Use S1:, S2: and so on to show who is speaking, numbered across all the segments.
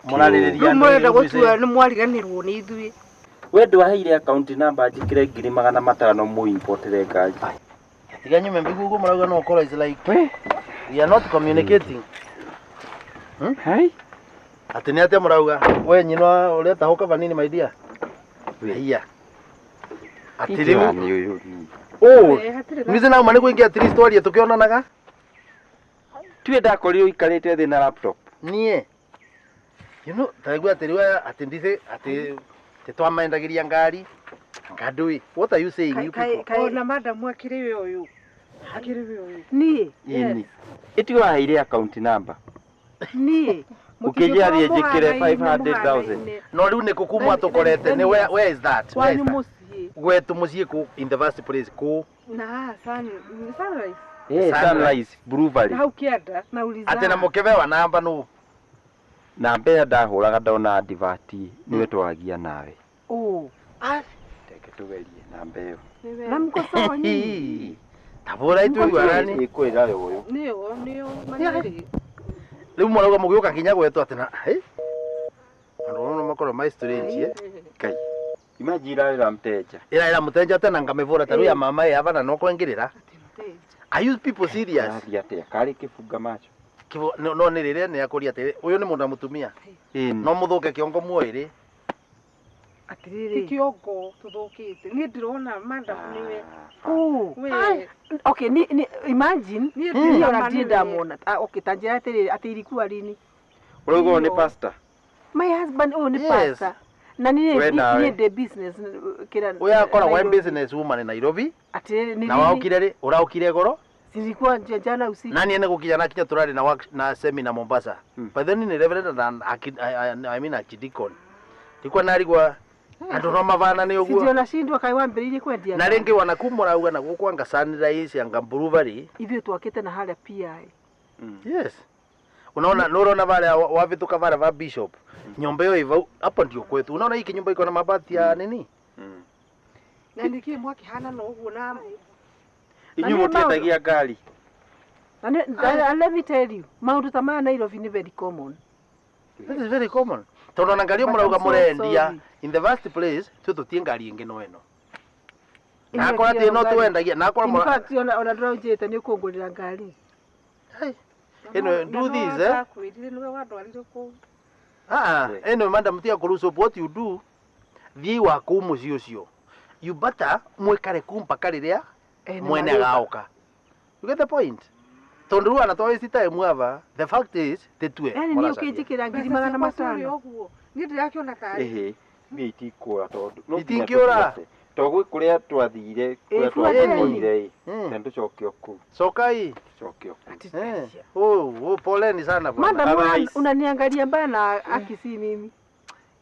S1: Morarĩrĩria murenda gũtua nĩ mwariganĩrwo nĩ ithuĩ.
S2: We ndwaheire account number njikire 500 mu importere ngari.
S3: Tiga nyume mbigugo murauga no call is like we are not communicating.
S2: Hai?
S3: Ati nĩ atĩa murauga? We nyino ũrĩa tahoka vanini my dear. Haiya. Ati rĩu. Oh, mize na mane kuingia 3 story tukionanaga?
S2: Tuwe ndakorirwo ikarĩte thĩ na laptop.
S3: Nie. You know, taigua atiriwa ati ndize ati tetwamaendagiria ngari. Ngadui. What are you saying you people?
S1: Kai na madam akiriwe uyu. Akiriwe uyu.
S2: Ni. Eti waheire account number.
S1: Ni.
S2: Ukijia njikire 500,000.
S3: No riu ni kukumwa tukorete. Ni where is that?
S1: Wanyu musie.
S3: Gwetu musie ku in the first place ku.
S1: Na sunrise.
S2: Sunrise Boulevard.
S1: Hau kienda na uliza.
S3: Ati na mukebewa namba no.
S2: Namba ya ndahuraga ndona advert niwe twagia nawe.
S1: Oh.
S2: Teke tugerie namba iyo.
S1: Na mko sawa nyinyi.
S3: Tabora itu igwarani.
S2: Ikwira we uyu.
S1: Niyo maneri.
S3: Riu mwarauga mugioka kinya gwetu ati na andu no makoro my strange
S2: Kai. Imagine ira mteja.
S3: Ira mteja tena ngamevura taru ya mama ya bana no kwengirira. Are you people serious?
S2: Ate kari kifunga macho.
S3: Kibo no ni rire ni akuri ati uyu ni mundu mutumia. No muthuke kiongo muiri.
S1: Atiriri. Kiongo tuthukite. Ni ndirona madam niwe. Okay, ni imagine ni ona dinda mona. Okay, tanjira ati ilikuwa lini?
S2: Urogo ni pastor.
S1: My husband ni pastor. Na ni the business kira.
S3: Uya akora one business woman in Nairobi.
S1: Atiriri ni.
S3: Na waukire ri, uraukire goro?
S1: Silikuwa jana usiku.
S3: Nani ene kukijana kinya turari na work na seminar Mombasa. But then ni reverend and I mean archdeacon. Nilikuwa narigwa andu no mavana ni uguo.
S1: Sio nashindwa kai wambiririe kwendia.
S3: Na ringi wanakumura uga na gukwanga sunrise anga Boulevard.
S1: Ithio twakite na haria PI.
S3: Yes. Unaona nurona vale wavituka vale va bishop. Nyumba hiyo hivyo hapo ndio kwetu. Unaona hiki nyumba iko na mabati ya nini?
S1: Na ndiki mwaki hana no uguo na
S2: Inyu mutiendagia ngari.
S1: And let me tell you, maundu ta ma Nairobi ni very common.
S3: That is very common. Tondo na ngari murauga murendia in the first place tutie ngari ingi no eno. Na akora ti no tuendagia na akora
S1: in fact ona ndrojete ni ukungurira ngari.
S3: Eno do this eno madam tia kuruso what you do thii wa kumuci ucio. You better mwekare kumpa riria mwene agaoka. You get the point? Tondu anatoa sita emwava. The fact is tetue.
S1: Yani ni ukijikira ngiri 500. Ni ndirakiona kari.
S2: Ni itikura tondu.
S3: Itingiura.
S2: Togu kuria twathire kuria twathire. Ndu cokio ku.
S3: Sokai.
S2: Cokio.
S3: Poleni sana bwana.
S1: Madam unaniangalia bana akisi mimi.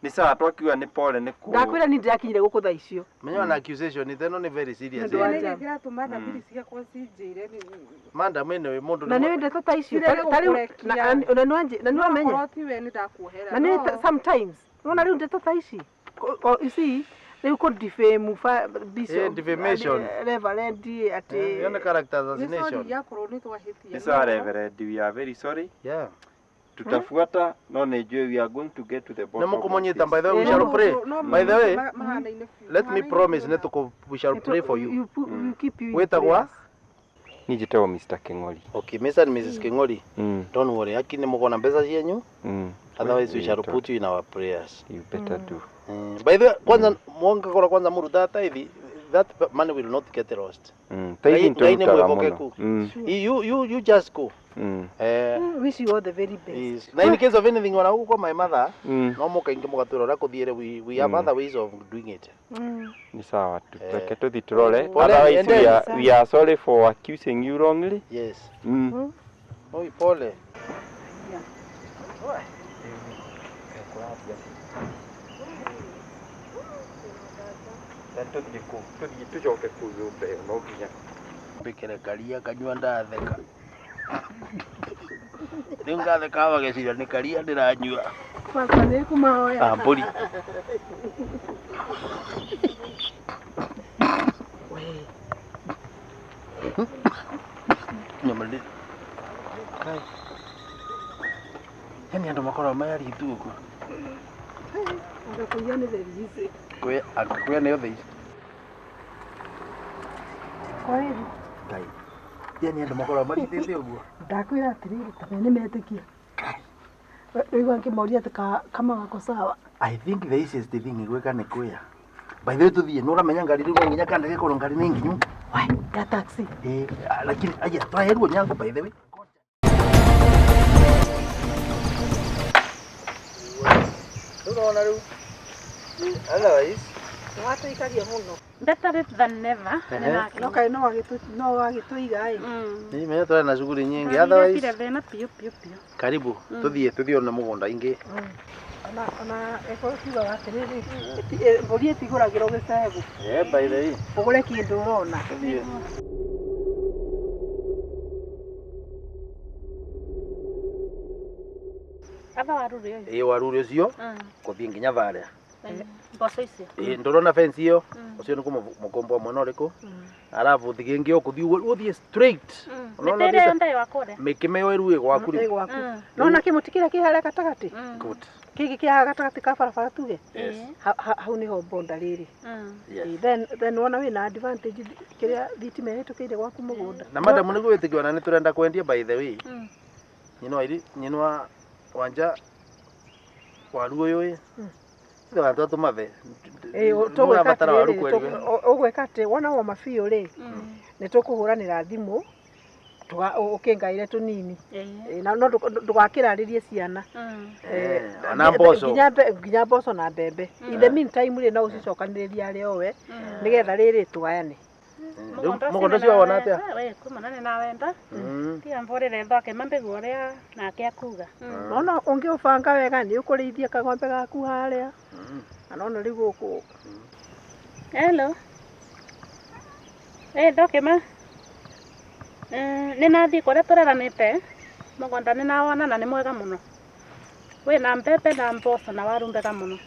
S2: Ni sawa twakiwa ni pole ni ku.
S1: Ndakwira ni ndirakinyire guku tha icio.
S3: Menyo na accusation ni teno ni very serious.
S1: Ndio ngira tumana bili cia consider ni.
S3: Madam ene we mundu
S1: na niwe ndeto ta icio. Tari na niwamenya. Tiwe ni ndakuhera. Na ni sometimes. Unaona riu ndeto ta ici. You see they could defame bishop.
S3: Defamation.
S1: Reverend ati.
S3: Yone character assassination.
S2: Yes, Reverend, we are very sorry.
S3: Yeah.
S2: Tutafuata no nejue we are going to get to the bottom.
S3: Nemo kumonyita by the way we shall pray. By the way, let me promise neto we shall pray for you.
S1: You keep you.
S3: Wait agwa.
S2: Nijiteo Mr. Kingoli.
S3: Okay, Mr. and Mrs. Kingoli. Don't worry, akini mko na pesa zenyu. Otherwise we shall put you in our prayers.
S2: You better do.
S3: By the way, kwanza mwanga kora kwanza muruda hata hivi that money will not get lost. You just go.
S1: Wish you all the very best.
S3: Now in case of anything when I go my mother, no more can come to kuthiere we have other ways of doing it.
S2: Ni sawa tutake tuthitulole. Otherwise we are sorry for accusing you wrongly.
S3: Yes. Oh, pole.
S2: Tanto diku, tujoke kuyumbe no ginya.
S3: Bekere kalia kanywa ndatheka. Ninga theka wagecira ni kalia ndiranyua.
S1: Papa ni kumaoya.
S3: Mburi. Nyamali. Kai. Yani ando makora mayari ituko.
S1: Anga kuyane therizi.
S3: Kwe ne othe.
S1: Kweli.
S3: Kai. Yani ando makora mari tete uguo.
S1: Ndakwira atiriri tabene metekia. Rĩu angĩmoria atĩ kama wako sawa.
S3: I think the easiest thing gweka nĩ kuya. By the way tuthie no ramenya ngari rĩu nginya kanda gĩkorwo ngari nĩ nginyu.
S1: Wai, ya taxi.
S3: Lakini aya twaherwo nyango by the way. Unaona rĩu. Otherwise
S1: Watuikagia muno.
S4: Better than never.
S1: No kai no agituiga ai.
S3: Ni menya twara na shughuli nyingi. Otherwise
S4: Kile vena pio.
S3: karibu tuthie ona mugunda ingi.
S1: Ona eko kiuga watiriri. Mburi itiguragirwo gicegu.
S3: By the way.
S1: Ugure kindu urona.
S4: Ava waruri.
S3: Waruri ucio. Kuthie nginya varia.
S4: Mboco icio.
S3: Ndorona fence iyo. Ucio ni kumukombo mwana uriku. Alafu thigingi uthie straight.
S4: Metere ndai wakore.
S3: Mikimeo iru igwaku ri.
S1: Nona kimutikira kiharia gatagati.
S3: Good.
S1: Kiki kia gatagati ka barabara tuge. Hau niho bonda riri. Then wona wina advantage kiria thitima itukire gwaku mugunda.
S3: Na madam nigu witikiwa na ni turenda kwendia by the way. Nyinwa wanja waru uyu ndo watu tumave
S1: tugweka waru kweli ugweka ati wona wa mabiu ri ni tukuhuranira thimu ukingaire tunini na no ndugakiraririe ciana
S3: na mboco
S1: nginya mboco na mbembe in the meantime ri no ucicokaniria ari owe nigetha riri twayane
S3: mugondo cio wona atia
S4: we kumanane na wenda tia mborere thake mambegu uria nake akuga
S1: no ungiubanga wega ni ukurithia kagombe gaku haria anona riu guku
S4: hello thoke ma ninathi kuria tureranite mugonda ninawona na ni mwega muno we na mbembe na mboco na waru mbega muno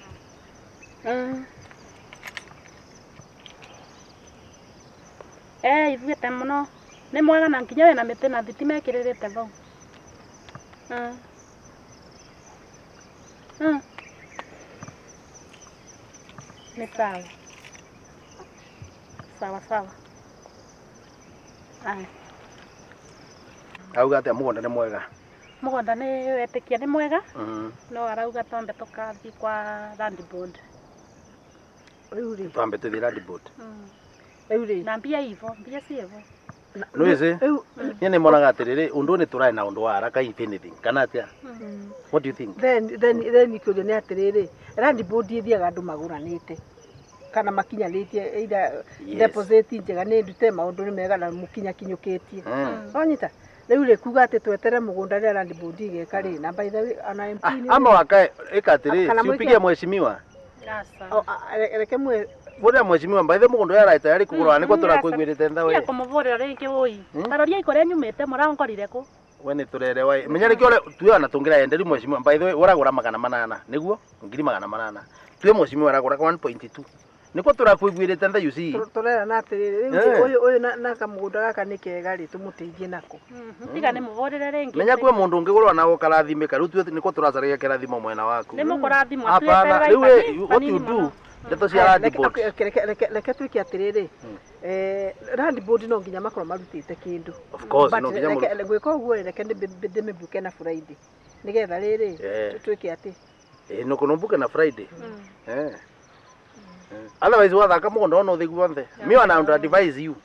S4: iguite muno ni mwega na nginya we na miti na thitima ikiririte vau ni sawa
S3: auga atia mugonda ni mwega
S4: mugonda ni wetikia ni mwega no arauga twambe tukathi kwa land board
S1: riu
S3: twambe tuthi land board
S4: na mbia ivo mbia cievo
S3: no ise ni monaga atiriri undu ni turai na undu wa haraka if anything kana atia what do you think
S1: then ikuria ni atiriri land board ithiaga andu maguranite kana makinyanitie either deposit njega ni ndute maundu ni mega na mukinya kinyukitie onyita riu ri kuga ati twetere mugunda ria land board igeka ri na by the way ana MP ni
S3: ama wakae ikatiri siupigie mheshimiwa
S1: reke mwe
S3: Bora mheshimiwa by the mugondo ya right yari kugura niko turakwigwirite ntha we
S4: kumuvurira ringi ui taroria ikoria nyumite murankorire ku
S3: we ni turere wai menyere kiore tuyo na tungira enderi mheshimiwa by the way uragura 800 niguo 800 tuyo mheshimiwa uragura 1.2 niko turakwigwirite ntha you see
S1: turera na atiriri uyu na kamugunda gaka ni kega ri tumutithie nako
S4: tiga ni muvurire ringi
S3: menya kwe mundu ngigurwa nago karathimika riu tuyo niko turacaria kirathimo mwena waku
S4: ni mukurathimo
S3: apana riu what you do ndeto cia land board
S1: reke twiki atiriri land board no nginya makoro marutite kindu
S3: of course no nginya
S1: gwika uguo reke ndime buke na Friday nigetha riri twiki ati
S3: no kono buke na Friday otherwise wathaka mugondo no thigu wonthe mi wana under advise you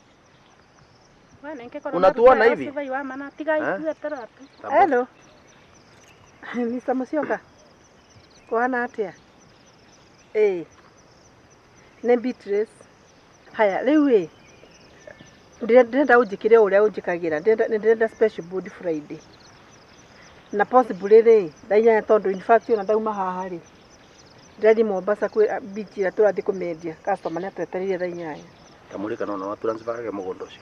S3: unatuona hivi
S1: hello Mr. Musyoka kuhana atia ne Beatrice haya riu ndenda ujikire uria ujikagira ndenda special board Friday na possible ri ndainya tondu in fact na ndauma haha ri ndari Mombasa kwi beach ira turathi kumendia customer ne twetereire ndainya
S3: kamurika no transfer ke mugondo ucio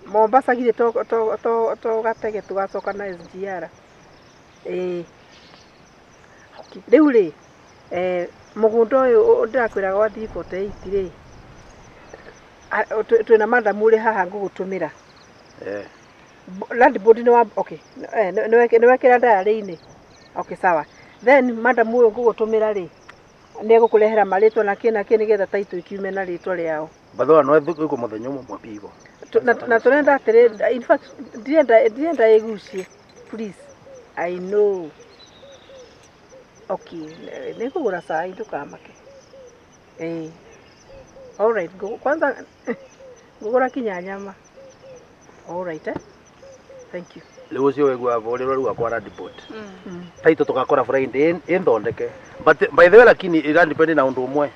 S1: Mombasa gire to gatege tugacoka na SGR riu ri mugundo uyu ndirakwiraga wa 348 ri twina madam uri haha ngugutumira landlord ni wa okay ni wekira diary-ini okay sawa then madam uyu ngugutumira ri ni gukurehera maritwa na kina nigetha title ikiume na ritwa riao
S3: batho no ethuku muthenya umwe bibo
S1: na turenda atiri in fact ndienda igucie please I know okay ni kugura saa ndukamake all right kwanza ngugura kinya nyama all right thank you
S3: leo cio wegwa vole rwa kwa landlord taito tukakora Friday in thondeke but by the way lakini landlord na undu umwe